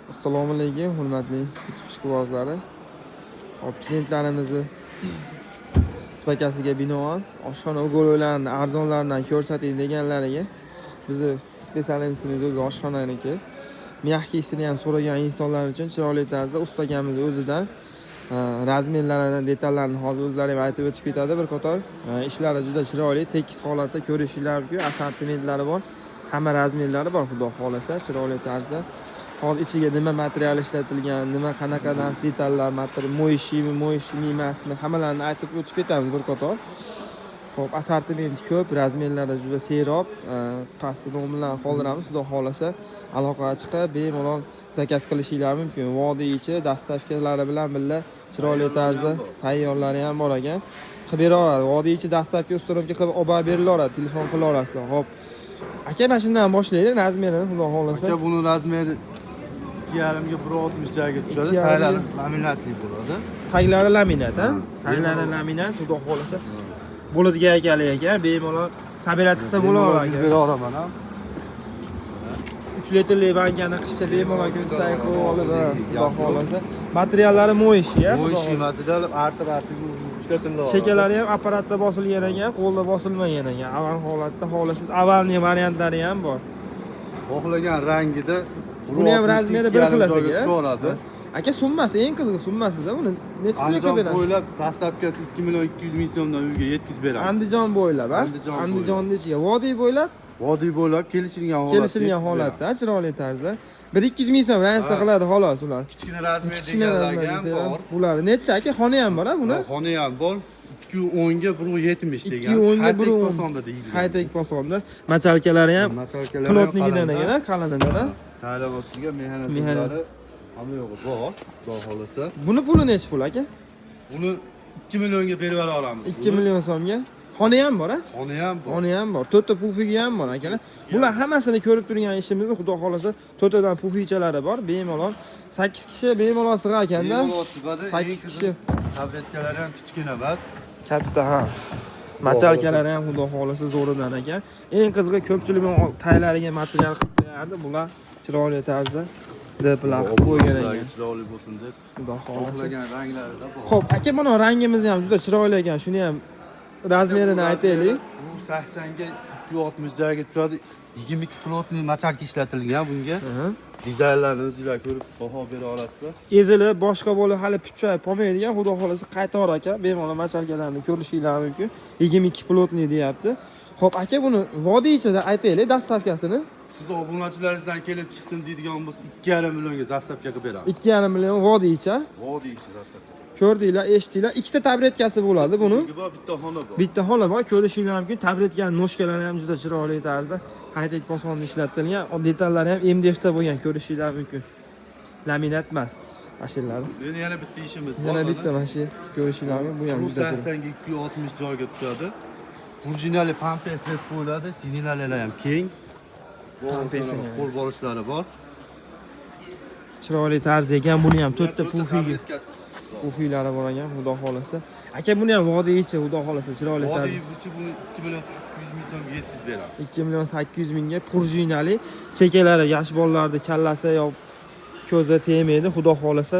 Assalomu alaykum, hurmatli YouTube ishqibozlari. Hop, klientlarimizni zakasiga binoan oshxona ugovlarini arzonlaridan ko'rsating deganlariga bizni specialistimiz o'zi oshxonaniki. Miyahkisini ham so'ragan insonlar uchun chiroyli tarzda ustagamiz o'zidan razmerlaridan detallarni hozir o'zlari ham aytib o'tib ketadi. Bir qator ishlari juda chiroyli, tekis holatda ko'rishingiz mumkin. Assortimentlari bor. Hamma razmerlari bor, xudo xolasa, chiroyli tarzda. Hozir ichiga nima material ishlatilgan, nima qanaqadan detallar, material mo'yishimi emasmi, hammalarini aytib o'tib ketamiz bir qator. Xo'p, assortiment ko'p, razmerlari juda serob, pastda nomerlarni qoldiramiz, xudo xolasa aloqaga chiqib bemalol zakaz qilishingiz mumkin. Vodiy ichi dastavkalari bilan birga chiroyli tarzda tayyorlari ham bor ekan. Qilib beraveradi. Vodiy ichi dastavka usturovka qilib olib berilaveradi, telefon qila olasizlar. Xo'p. Aka, mana shundan boshlaylik, razmerini xudo xolasa. Aka, buni razmeri 2,5 ga 1.60 joyga tushadi. Taglari laminatli bo'ladi. Taglari laminat, ha? Taglari laminat, xudo xolasa. Bo'ladigan ekalik ekan, bemalol sabirat qilsa bo'laveradi aka. Beraman ham. 3 litrli bankani qishda bemalol ko'zdan qo'yib olib, xudo xolasa. Materiallari mo'yish, ya? Mo'yish material artib ishlatiladi. Chekalari ham apparatda bosilgan ekan, qo'lda bosilmagan ekan. Avval holatda xolasiz avvalgi variantlari ham bor. Xohlagan rangida buni ham razmeri bir xil ekan. Aka, summasi eng qizig'i summasiz-a buni. Necha pulga Andijon berasiz? bo'ylab zastavkasi 2,2 million so'mdan uyga yetkazib beramiz. Andijon bo'ylab, ha? Andijonning ichiga, Vodiy bo'ylab? Vodiy bo'ylab kelishilgan holatda, chiroyli tarzda. 1-200 ming so'm ransa qiladi xolos ular. Kichkina razmer deganlarga ham bor. Bular necha aka? Xona ham bor-a buni? Xona ham bor. 210 ga 170 degan. 210 ga 110 posonda deyilgan. Haytek posonda. Machalkalari ham plotnigidan ekan, qalinidan. Tayyor ostiga mehnat hamma yo'g'i bor, xudo xolasa. Buni puli necha pul aka? Buni 2 millionga berib olamiz. 2 million so'mga. Xona ham bor-a? Xona ham bor. Xona ham bor. To'rtta pufigi ham bor akalar. Bular hammasini ko'rib turgan ishimizni, xudo xolasa, to'rttadan pufichalari bor. Bemalol 8 kishi bemalol sig'ar ekanda. 8 kishi. Tabletkalari ham kichkina emas. Katta, ha. Machalkalari ham xudo xolasa zo'ridan ekan. Eng qizig'i ko'pchilik taylariga material qilib berardi. Bular chiroyli tarzda deplar qilib qo'ygan ekan. Chiroyli bo'lsin deb. Xudo xolasa. Xohlagan ranglarida bor. Xo'p, aka, mana rangimiz ham juda chiroyli ekan. Shuni ham razmerini aytaylik. Bu 80 ga 260 joyga tushadi. 22 plotli machalka ishlatilgan bunga. Dizaynlarni o'zingizlar ko'rib baho bera olasizlar. Ezilib, boshqa bo'lib hali puchayib qolmaydigan, xudo xolasa qaytar aka, bemalol machalkalarni ko'rishingiz mumkin. 22 plotli deyapti. Xo'p, aka, buni vodiy ichida aytaylik, dastavkasini. Siz obunachilaringizdan kelib chiqdim deydigan bo'lsa 2,5 millionga zastavka qilib beramiz. 2,5 million vodiy ichi. Vodiy ichi zastavka. Ko'rdinglar, eshitdinglar. Ikkita tabletkasi bo'ladi buni. Bitta xona bor. Bitta xona bor, ko'rishingiz mumkin. Tabletkaning noshkalari ham juda chiroyli tarzda haytek posonda ishlatilgan. Detallari ham MDFda bo'lgan, ko'rishingiz mumkin. Laminat emas. Mashinalar. Endi yana bitta ishimiz bor. Yana bitta mashina ko'rishingiz mumkin. Bu ham Bu juda 80 ga 260 joyga tushadi. Original pampers deb qo'yiladi. Sinilari ham keng. Pampesini qo'l borishlari bor. Chiroyli tarzda ekan. Buni ham to'rtta pufigi. Pufilari bor ekan, xudo xolasa. Aka, buni ham vodiy ichi, xudo xolasa, chiroyli tarzda. Vodiy ichi buni 2,8 million so'mga yetkazib beramiz. 2,8 mingga prujinali, chekalari yosh bolalarning kallasi yo ko'zda tegmaydi, xudo xolasa.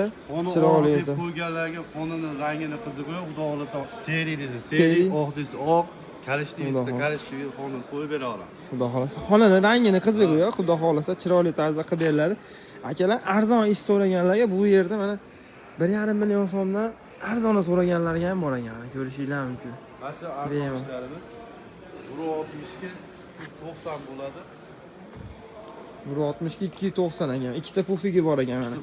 Chiroyli deb qo'yganlarga xonaning rangini qizig'i yo'q, xudo xolasa seri desa, oq desa oq, kalishli desa, kalishli xonani qo'yib bera olamiz. Xudo xolasa, xonaning rangini qizig'i yo'q, xudo xolasa, chiroyli tarzda qilib beriladi. Akalar, arzon ish so'raganlarga bu yerda mana 1,5 million so'mdan arzon so'raganlarga ham bor ekan, ko'rishingiz mumkin. Mana arzonishlarimiz 160 ga 90 bo'ladi. 160 ga 290 ekan. Ikkita pufigi bor ekan mana.